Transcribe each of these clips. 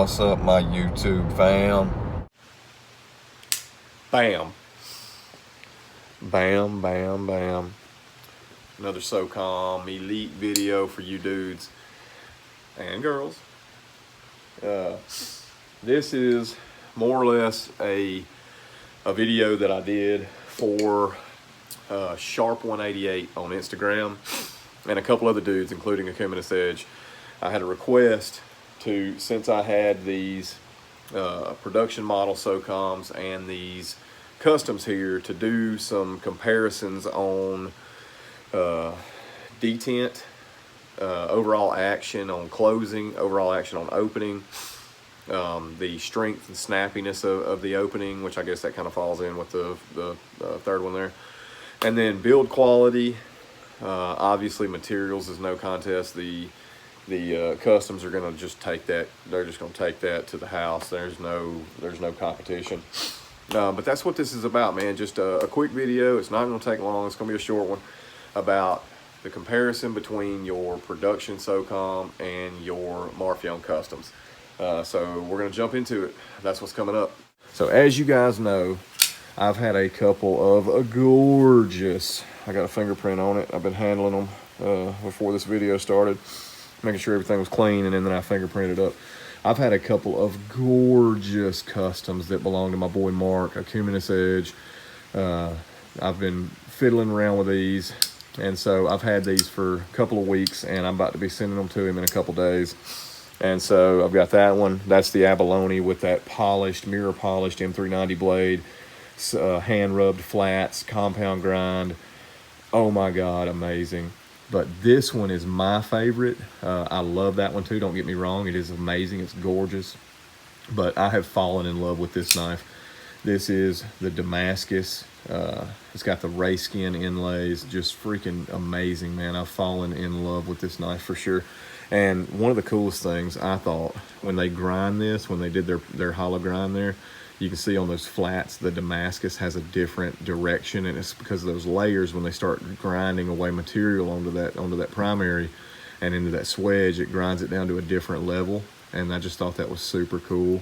What's up, my YouTube fam? Bam. Bam, bam, bam. Another Socom Elite video for you dudes and girls. This is more or less a video that I did for Sharp 188 on Instagram and a couple other dudes, including a Acuminous Edge. I had a request to, since I had these production model Socoms and these customs here, to do some comparisons on detent, overall action on closing, overall action on opening, the strength and snappiness of the opening, which I guess that kind of falls in with the third one there, and then build quality. Obviously materials is no contest. The customs are going to just take that. They're just going to take that to the house. There's no competition. But that's what this is about, man. Just a quick video. It's not going to take long. It's going to be a short one about the comparison between your production Socom and your Marfion customs. So we're going to jump into it. That's what's coming up. So as you guys know, I've had a couple of gorgeous, I got a fingerprint on it. I've been handling them before this video started, making sure everything was clean, and then I fingerprinted up. I've had a couple of gorgeous customs that belong to my boy Mark, Acuminous Edge. I've been fiddling around with these, and so I've had these for a couple of weeks, and I'm about to be sending them to him in a couple days. And so I've got that one. That's the abalone with that polished, mirror polished M390 blade, hand rubbed flats, compound grind. Oh my God, amazing. But this one is my favorite. I love that one too, don't get me wrong. It is amazing, it's gorgeous. But I have fallen in love with this knife. This is the Damascus. It's got the ray skin inlays, just freaking amazing, man. I've fallen in love with this knife for sure. And one of the coolest things I thought, when they grind this, when they did their hollow grind there, you can see on those flats, the Damascus has a different direction, and it's because of those layers. When they start grinding away material onto that primary and into that swedge, it grinds it down to a different level, and I just thought that was super cool.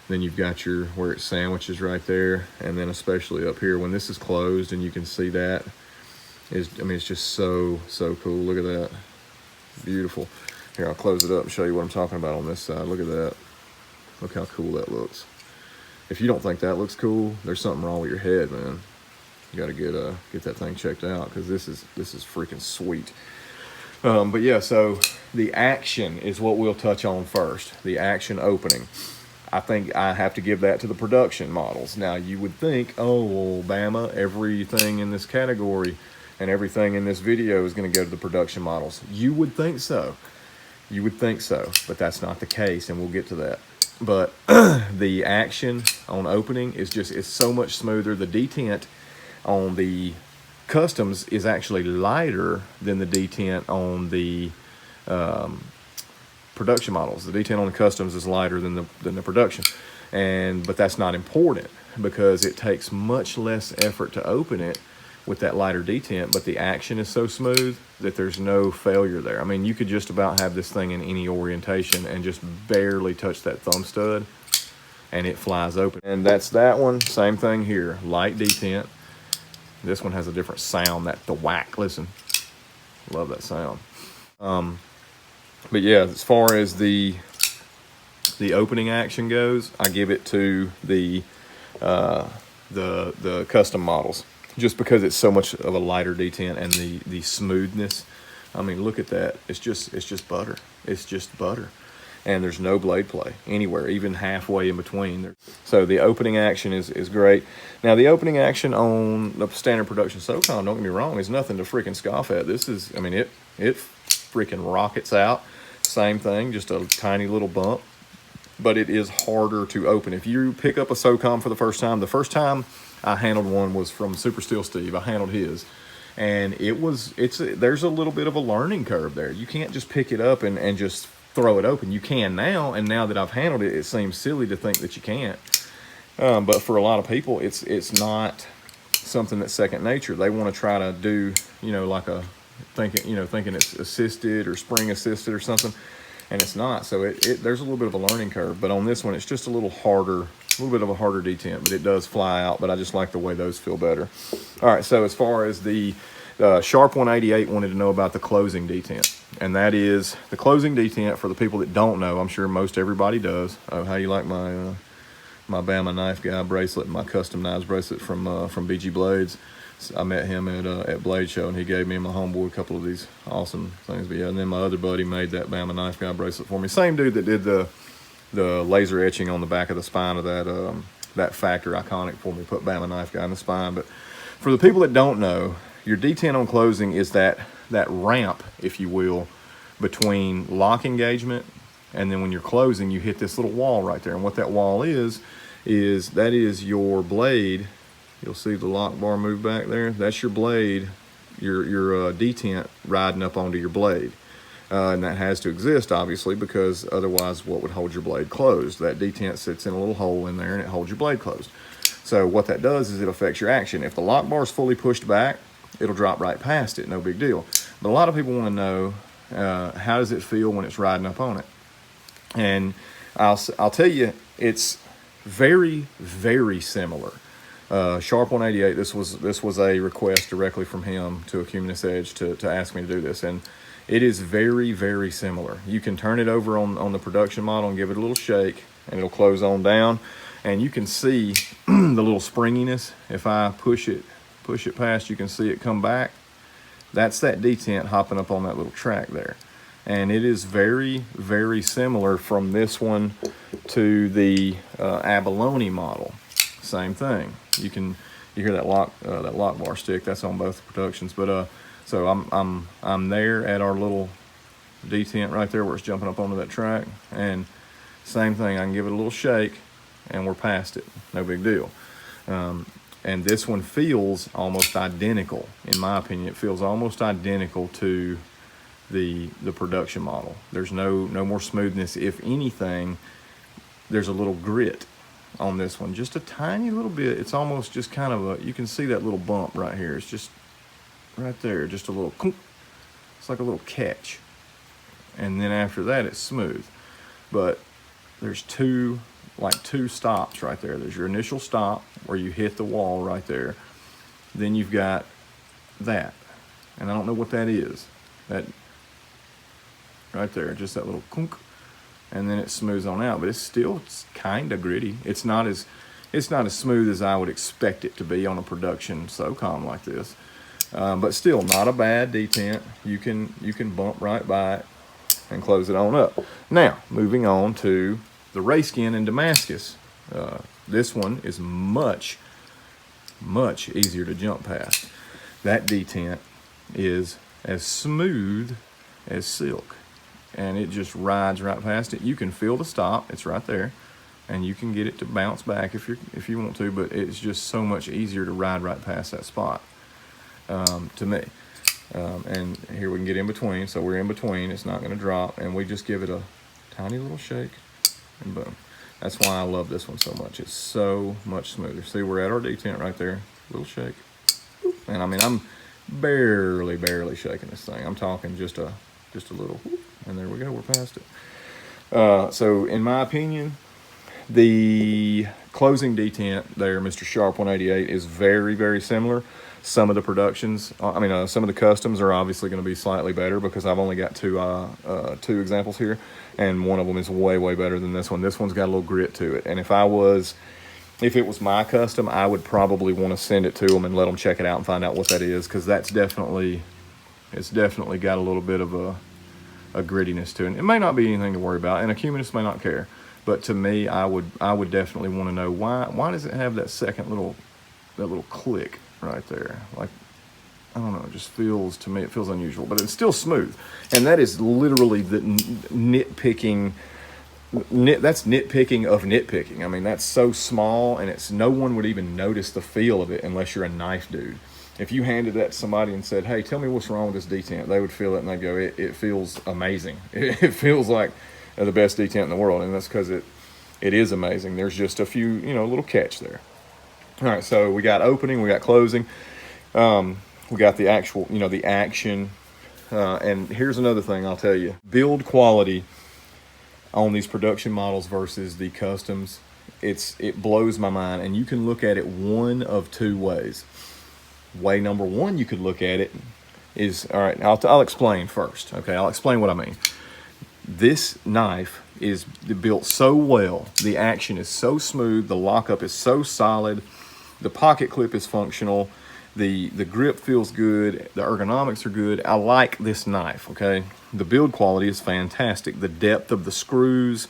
Then you've got your, where it sandwiches right there, and then especially up here, when this is closed and you can see that, I mean, it's just so cool. Look at that, beautiful. Here, I'll close it up and show you what I'm talking about on this side. Look at that, look how cool that looks. If you don't think that looks cool, there's something wrong with your head, man. You got to get that thing checked out, because this is freaking sweet. But yeah, so the action is what we'll touch on first. The action opening. I think I have to give that to the production models. Now you would think, oh, well, Bama, everything in this category and everything in this video is going to go to the production models. You would think so. You would think so, but that's not the case, and we'll get to that. But the action on opening is just, it's so much smoother. The detent on the customs is actually lighter than the detent on the production models. The detent on the customs is lighter than the production, but that's not important, because it takes much less effort to open it with that lighter detent, but the action is so smooth that there's no failure there. I mean, you could just about have this thing in any orientation and just barely touch that thumb stud and it flies open. And that's that one. Same thing here, light detent. This one has a different sound, that the whack. Listen, love that sound. But yeah, as far as the opening action goes, I give it to the custom models, just because it's so much of a lighter detent and the smoothness. I mean, look at that. It's just butter. It's just butter. And there's no blade play anywhere, even halfway in between. So the opening action is great. Now, the opening action on the standard production Socom, don't get me wrong, is nothing to freaking scoff at. This is, I mean, it freaking rockets out. Same thing, just a tiny little bump. But it is harder to open. If you pick up a Socom for the first time I handled one was from Super Steel Steve. I handled his, and there's a little bit of a learning curve there. You can't just pick it up and just throw it open. You can now, and now that I've handled it, it seems silly to think that you can't. But for a lot of people, it's not something that's second nature. They want to try to do, like thinking it's assisted or spring assisted or something. and it's not. So there's a little bit of a learning curve, but on this one, it's just a little harder, a little bit of a harder detent, but it does fly out, but I just like the way those feel better. All right, so as far as the Sharp 188 wanted to know about the closing detent, and that is the closing detent for the people that don't know. I'm sure most everybody does. How you like my my Bama Knife Guy bracelet, my custom knives bracelet from BG Blades. I met him at Blade Show, and he gave me and my homeboy a couple of these awesome things. But yeah, and then my other buddy made that Bama Knife Guy bracelet for me. Same dude that did the laser etching on the back of the spine of that Factor Iconic for me. Put Bama Knife Guy in the spine. But for the people that don't know, your detent on closing is that ramp, if you will, between lock engagement and then when you're closing, you hit this little wall right there. And what that wall is that is your blade. You'll see the lock bar move back there. That's your blade, your detent riding up onto your blade. And that has to exist, obviously, because otherwise what would hold your blade closed? That detent sits in a little hole in there and it holds your blade closed. So what that does is it affects your action. If the lock bar is fully pushed back, it'll drop right past it, no big deal. But a lot of people want to know, how does it feel when it's riding up on it? And I'll tell you, it's very, very similar. Sharp 188, this was a request directly from him to Acuminous Edge to ask me to do this, and it is very, very similar. You can turn it over on the production model and give it a little shake, and it'll close on down, and you can see the little springiness. If I push it past, you can see it come back. That's that detent hopping up on that little track there. And it is very, very similar from this one to the abalone model. Same thing. You hear that lock bar stick. That's on both productions. But so I'm there at our little detent right there where it's jumping up onto that track. And same thing. I can give it a little shake, and we're past it. No big deal. And this one feels almost identical, in my opinion. It feels almost identical to the production model. There's no more smoothness. If anything, there's a little grit on this one, just a tiny little bit. It's almost just kind of you can see that little bump right here. It's just right there, just a little, it's like a little catch. And then after that, it's smooth. But there's two stops right there. There's your initial stop where you hit the wall right there. Then you've got that, and I don't know what that is. That right there, just that little kunk, and then it smooths on out. But it's kind of gritty. It's not as smooth as I would expect it to be on a production Socom like this. But still, not a bad detent. You can bump right by it and close it on up. Now, moving on to the Rayskin in Damascus. This one is much, much easier to jump past. That detent is as smooth as silk, and it just rides right past it. You can feel the stop. It's right there, and you can get it to bounce back if you want to, but it's just so much easier to ride right past that spot, to me. And here we can get in between. So we're in between. It's not going to drop, and we just give it a tiny little shake, and boom. That's why I love this one so much. It's so much smoother. See, we're at our detent right there. Little shake. And I mean, I'm barely shaking this thing. I'm talking just a little, and there we go. We're past it. So in my opinion, the closing detent there, Mr. Sharp 188, is very, very similar. Some of the productions, some of the customs are obviously going to be slightly better because I've only got two examples here, and one of them is way, way better than this one. This one's got a little grit to it, and if it was my custom, I would probably want to send it to them and let them check it out and find out what that is, because it's definitely got a little bit of a grittiness to it. It may not be anything to worry about, and a Acuminous may not care, but to me, I would definitely want to know why does it have that second little click right there? Like, I don't know, it just feels, to me, it feels unusual, but it's still smooth. And that is literally the nitpicking of nitpicking. I mean, that's so small, and no one would even notice the feel of it unless you're a knife dude. If you handed that to somebody and said, hey, tell me what's wrong with this detent, they would feel it and they'd go, it feels amazing. It feels like the best detent in the world, and that's because it is amazing. There's just a few, little catch there. All right, so we got opening, we got closing, we got the actual, the action, and here's another thing I'll tell you. Build quality on these production models versus the customs, it blows my mind. And you can look at it one of two ways. Way number one you could look at it is, all right, I'll explain first. Okay, I'll explain what I mean. This knife is built so well, the action is so smooth, the lockup is so solid, the pocket clip is functional, the grip feels good, the ergonomics are good. I like this knife, okay? The build quality is fantastic. The depth of the screws,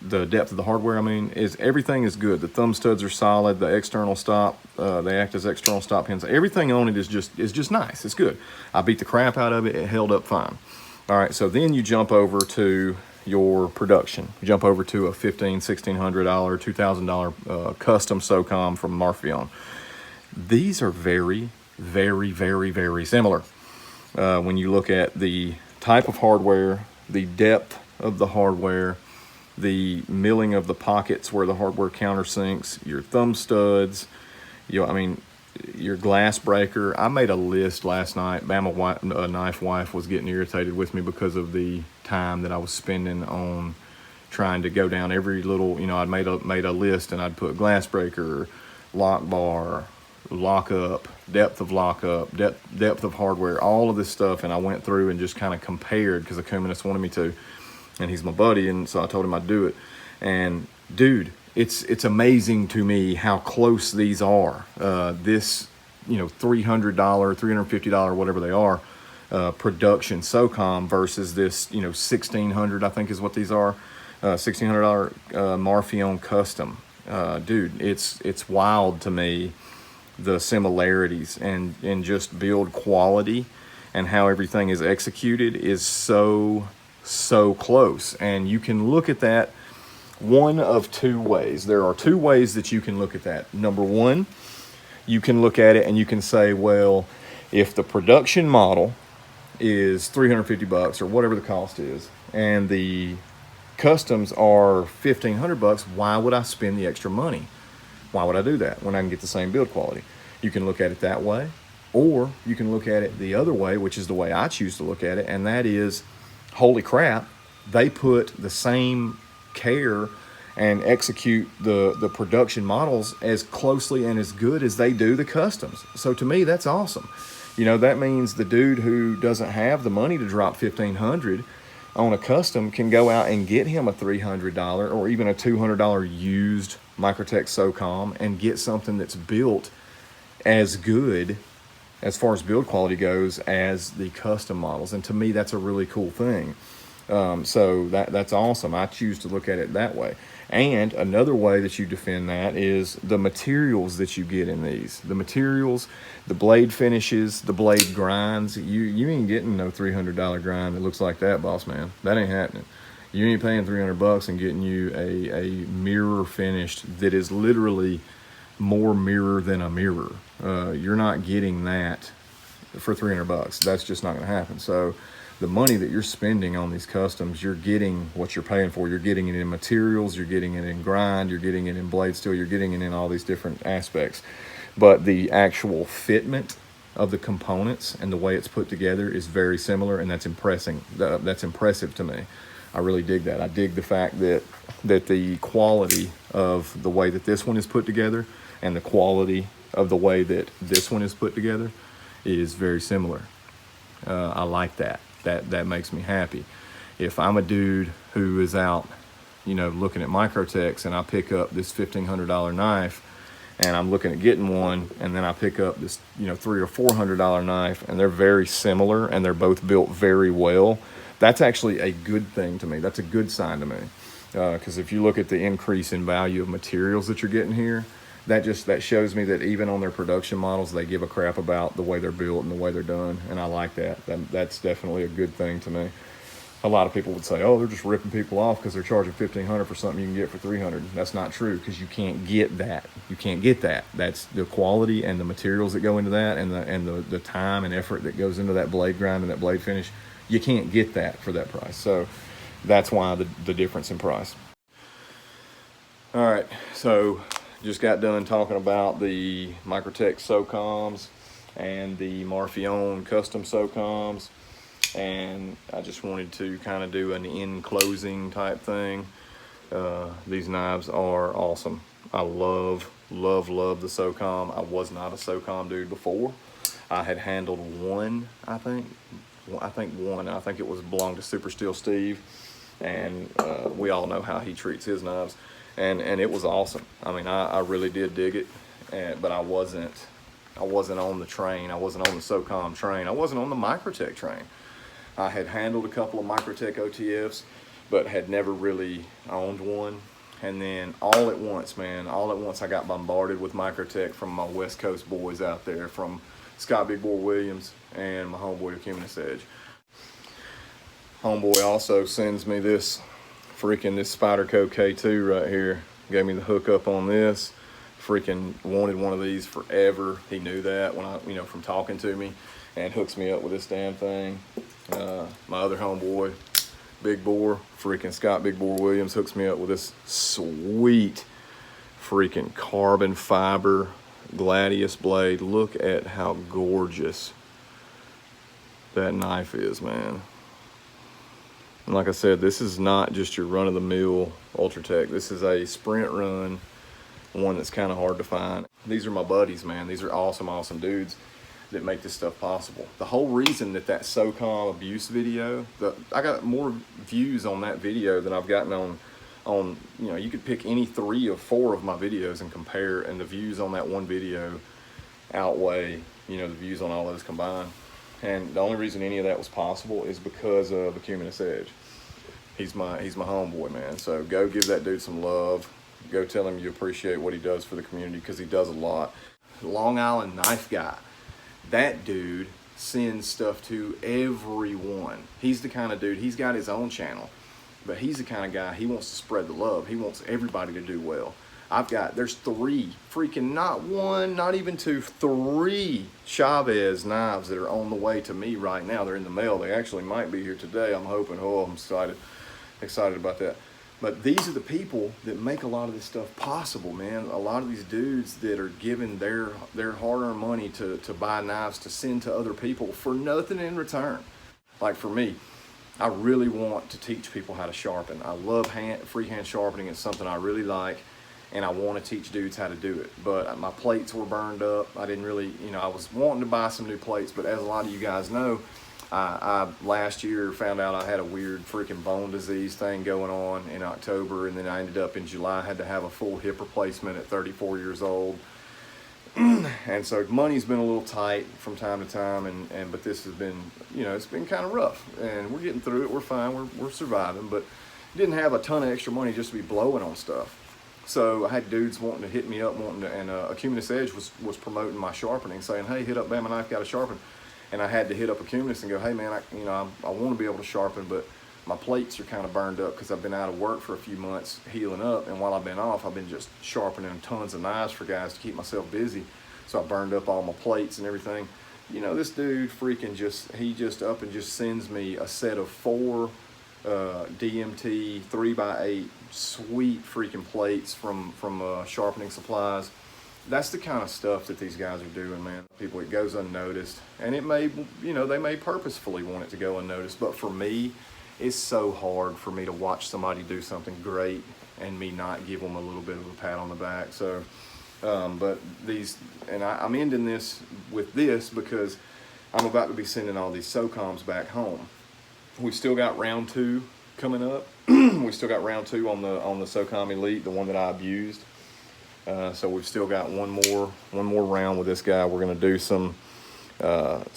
the depth of the hardware, I mean, everything is good. The thumb studs are solid, the external stop, they act as external stop pins. Everything on it is just nice, it's good. I beat the crap out of it, it held up fine. All right, so then you jump over to your production. You jump over to a $1,500, $1,600, $2,000 custom Socom from Marfion. These are very, very, very, very similar. When you look at the type of hardware, the depth of the hardware, the milling of the pockets where the hardware countersinks, your thumb studs, your glass breaker. I made a list last night. Bama Knife Wife was getting irritated with me because of the time that I was spending on trying to go down every little, I'd made a list, and I'd put glass breaker, lock bar, lockup, depth of lockup, depth of hardware, all of this stuff. And I went through and just kind of compared because the Cumanist wanted me to, and he's my buddy, and so I told him I'd do it. And dude, it's amazing to me how close these are. This, $300, $350, whatever they are, production Socom versus this, $1,600, I think is what these are, $1,600 Marfion custom. Dude, it's wild to me, the similarities and just build quality and how everything is executed is so close. And you can look at that one of two ways. There are two ways that you can look at that. Number one, you can look at it and you can say, well, if the production model is $350 or whatever the cost is, and the customs are $1,500, why would I spend the extra money? Why would I do that when I can get the same build quality? You can look at it that way, or you can look at it the other way, which is the way I choose to look at it, and that is, holy crap, they put the same care and execute the production models as closely and as good as they do the customs. So to me, that's awesome. That means the dude who doesn't have the money to drop $1,500 on a custom can go out and get him a $300 or even a $200 used Microtech Socom and get something that's built as good as far as build quality goes as the custom models. And to me, that's a really cool thing. So that's awesome. I choose to look at it that way. And another way that you defend that is the materials that you get in these. The materials, the blade finishes, the blade grinds. You ain't getting no $300 grind that looks like that, boss man. That ain't happening. You ain't paying $300 and getting you a mirror finished that is literally more mirror than a mirror. You're not getting that for $300. That's just not going to happen. So the money that you're spending on these customs, you're getting what you're paying for. You're getting it in materials, you're getting it in grind, you're getting it in blade steel, you're getting it in all these different aspects. But the actual fitment of the components and the way it's put together is very similar, and that's impressive. That's impressive to me. I really dig that. I dig the fact that the quality of the way that this one is put together and the quality of the way that this one is put together is very similar. I like that. That makes me happy. If I'm a dude who is out, looking at Microtechs, and I pick up this $1,500 knife, and I'm looking at getting one, and then I pick up this, $300 or $400 knife, and they're very similar, and they're both built very well, that's actually a good thing to me. That's a good sign to me. Because if you look at the increase in value of materials that you're getting here, that shows me that even on their production models, they give a crap about the way they're built and the way they're done, and I like that. That's definitely a good thing to me. A lot of people would say, oh, they're just ripping people off because they're charging $1,500 for something you can get for $300. That's not true, because you can't get that. You can't get that. That's the quality and the materials that go into that, and the time and effort that goes into that blade grind and that blade finish. You can't get that for that price. So that's why the difference in price. All right, so just got done talking about the Microtech Socoms and the Marfion custom Socoms. and I just wanted to kind of do an in closing type thing. These knives are awesome. I love the Socom. I was not a Socom dude before. I had handled one, I think one. I think it was belonged to Super Steel Steve, and we all know how he treats his knives, and it was awesome. I mean, I really did dig it, but I wasn't on the train. I wasn't on the Socom train. I wasn't on the Microtech train. I had handled a couple of Microtech OTFs, but had never really owned one. And then all at once, man, I got bombarded with Microtech from my West Coast boys out there, from Scott Big Bore Williams and my homeboy Acuminous Edge. Homeboy also sends me this Spyderco K2 right here. Gave me the hookup on this. Freaking wanted one of these forever. He knew that when from talking to me, and hooks me up with this damn thing. My other homeboy, Big Bore, freaking Scott Big Bore Williams, hooks me up with this sweet freaking carbon fiber Gladius blade. Look at how gorgeous that knife is, man. And like I said, this is not just your run-of-the-mill Ultratech. This is a sprint run, one that's kind of hard to find. These are my buddies, man. These are awesome dudes that make this stuff possible. The whole reason that Socom abuse video, I got more views on that video than I've gotten on you could pick any 3 or 4 of my videos and compare, and the views on that one video outweigh the views on all those combined. And the only reason any of that was possible is because of Acuminous Edge. He's my homeboy, man. So go give that dude some love. Go tell him you appreciate what he does for the community, because he does a lot. Long Island Knife Guy. That dude sends stuff to everyone. He's the kind of dude, he's got his own channel, but he's the kind of guy, he wants to spread the love. He wants everybody to do well. There's 3, freaking not 1, not even 2, 3 Chavez knives that are on the way to me right now. They're in the mail. They actually might be here today. I'm hoping. Oh, I'm excited about that. But these are the people that make a lot of this stuff possible, man. A lot of these dudes that are giving their hard-earned money to buy knives to send to other people for nothing in return. Like for me, I really want to teach people how to sharpen. I love freehand sharpening. It's something I really like, and I want to teach dudes how to do it. But my plates were burned up. I didn't really, I was wanting to buy some new plates, but as a lot of you guys know, I last year found out I had a weird freaking bone disease thing going on in October, and then I ended up in July, had to have a full hip replacement at 34 years old. And so money's been a little tight from time to time, but this has been, it's been kind of rough, and we're getting through it. We're fine. We're surviving, but didn't have a ton of extra money just to be blowing on stuff. So I had dudes wanting to hit me up, and Acuminous Edge was promoting my sharpening, saying, hey, hit up Bama Knife Guy to sharpen. And I had to hit up Acuminous and go, hey man, I want to be able to sharpen, but my plates are kind of burned up because I've been out of work for a few months healing up, and while I've been off, I've been just sharpening tons of knives for guys to keep myself busy. So I burned up all my plates and everything. This dude freaking he just up and just sends me a set of 4 DMT 3x8 sweet freaking plates from Sharpening Supplies. That's the kind of stuff that these guys are doing, man. People, it goes unnoticed, and it may, they may purposefully want it to go unnoticed, but for me, it's so hard for me to watch somebody do something great and me not give them a little bit of a pat on the back. So, but I'm ending this with this because I'm about to be sending all these Socoms back home. We've still got round 2 coming up. We still got round 2 on the Socom Elite, the one that I abused. So we've still got one more round with this guy. We're gonna do some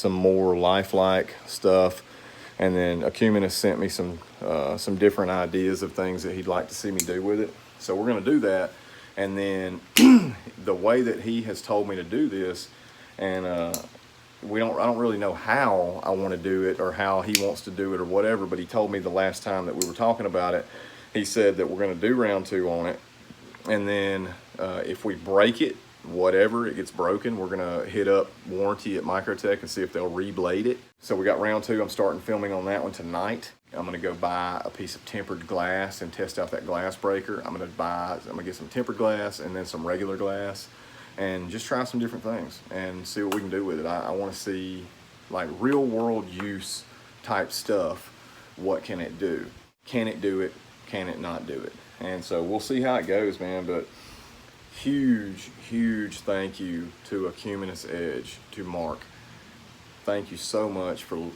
more lifelike stuff, and then Acuminous sent me some different ideas of things that he'd like to see me do with it. So we're gonna do that, and then the way that he has told me to do this, and I don't really know how I want to do it or how he wants to do it or whatever, but he told me the last time that we were talking about it, he said that we're gonna do round 2 on it. And then if we break it, whatever, it gets broken, we're gonna hit up warranty at Microtech and see if they'll reblade it. So we got round 2. I'm starting filming on that one tonight. I'm gonna go buy a piece of tempered glass and test out that glass breaker. I'm gonna get some tempered glass and then some regular glass, and just try some different things and see what we can do with it. I wanna see like real world use type stuff, what can it do? Can it do it? Can it not do it? And so we'll see how it goes, man. But huge thank you to Acuminous Edge, to Mark. Thank you so much for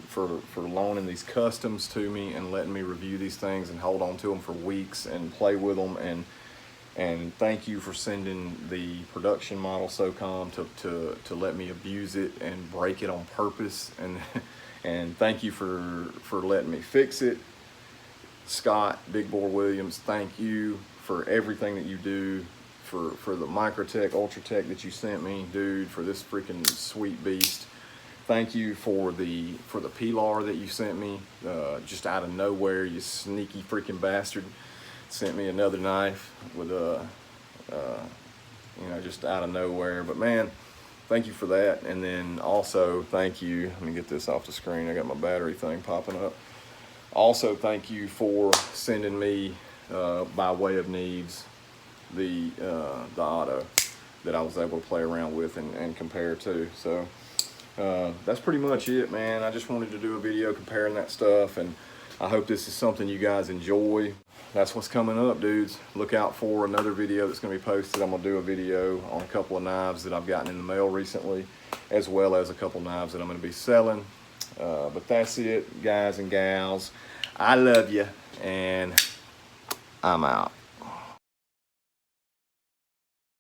loaning these customs to me and letting me review these things and hold on to them for weeks and play with them. And thank you for sending the production model Socom to let me abuse it and break it on purpose. And thank you for letting me fix it. Scott Big Bore Williams, thank you for everything that you do, for the Microtech, Ultratech that you sent me, dude, for this freaking sweet beast. Thank you for the Pilar that you sent me, just out of nowhere, you sneaky freaking bastard. Sent me another knife with you know, just out of nowhere. But man, thank you for that. And then also thank you, let me get this off the screen, I got my battery thing popping up. Also thank you for sending me, by way of needs, the auto that I was able to play around with and compare to. So that's pretty much it, man. I just wanted to do a video comparing that stuff, and I hope this is something you guys enjoy. That's what's coming up, dudes. Look out for another video that's going to be posted. I'm going to do a video on a couple of knives that I've gotten in the mail recently, as well as a couple knives that I'm going to be selling. But that's it, guys and gals. I love you, and I'm out.